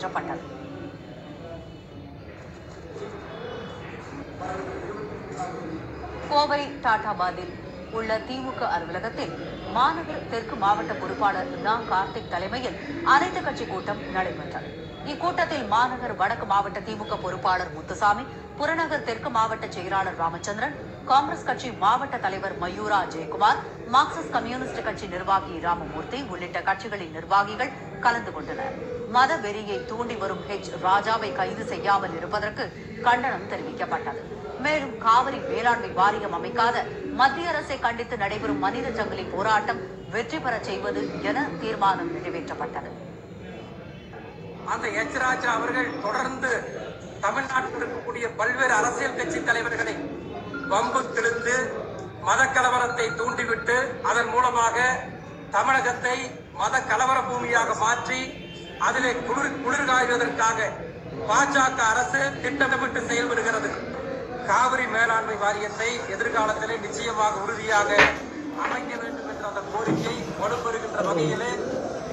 நிறைவேற்றப்பட்டது. கோவை டாடாபாத்தில் உள்ள திமுக அலுவலகத்தில் மாநகர் தெற்கு மாவட்ட பொறுப்பாளர் கார்த்திக் தலைமையில் அனைத்து கட்சி கூட்டம் நடைபெற்றது. இக்கூட்டத்தில் மாநகர் வடக்கு மாவட்ட திமுக பொறுப்பாளர் முத்துசாமி, புறநகர் தெற்கு மாவட்ட செயலாளர் ராமச்சந்திரன், காங்கிரஸ் கட்சி மாவட்ட தலைவர் மயூரா ஜெயக்குமார், மார்க்சிஸ்ட் கம்யூனிஸ்ட் கட்சி நிர்வாகி ராமமூர்த்தி உள்ளிட்ட கட்சிகளின் நிர்வாகிகள் கலந்து கொண்டனர். மத வெறியை தூண்டி வரும் ராஜாவை கைது செய்யாமல் இருப்பதற்கு கண்டனம் தெரிவிக்கப்பட்டது. மேலும் காவிரி மேலாண்மை வாரியம் அமைக்காத மத்திய அரசை கண்டித்து நடைபெறும் மனித சங்கிலி போராட்டம் வெற்றி பெற செய்வது என தீர்மானம் நிறைவேற்றப்பட்டது. அந்த ராஜா அவர்கள் தொடர்ந்து தமிழ்நாட்டில் இருக்கக்கூடிய பல்வேறு அரசியல் கட்சி தலைவர்களை வம்பு கிழித்து மத கலவரத்தை தூண்டிவிட்டு அதன் மூலமாக தமிழகத்தை மத கலவர பூமியாக மாற்றி அதிலே குளிர்காய்வதற்காக பாஜக அரசு திட்டமிட்டு செயல்படுகிறது. காவிரி மேலாண்மை வாரியத்தை எதிர்காலத்திலே நிச்சயமாக உறுதியாக அமைக்க வேண்டும் என்ற அந்த கோரிக்கை வலுப்பெறுகின்ற வகையிலே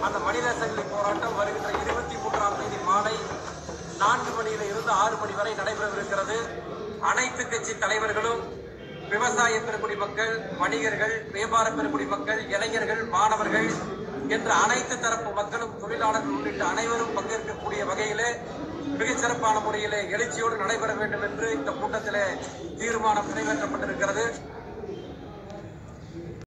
அந்த மனித சங்கிலி போராட்டம் வருகின்ற 23ஆம் தேதி மாலை 4 மணியில இருந்து 6 மணி வரை நடைபெறவிருக்கிறது. அனைத்து கட்சி தலைவர்களும், விவசாய பெருங்குடி மக்கள், வணிகர்கள், வியாபார பெருங்குடி மக்கள், இளைஞர்கள், மாணவர்கள் என்ற அனைத்து தரப்பு மக்களும், தொழிலாளர்கள் உள்ளிட்ட அனைவரும் பங்கேற்கக்கூடிய வகையிலே மிகச் சிறப்பான முறையிலே எழுச்சியோடு நடைபெற வேண்டும் என்று இந்த கூட்டத்திலே தீர்மானம் நிறைவேற்றப்பட்டிருக்கிறது.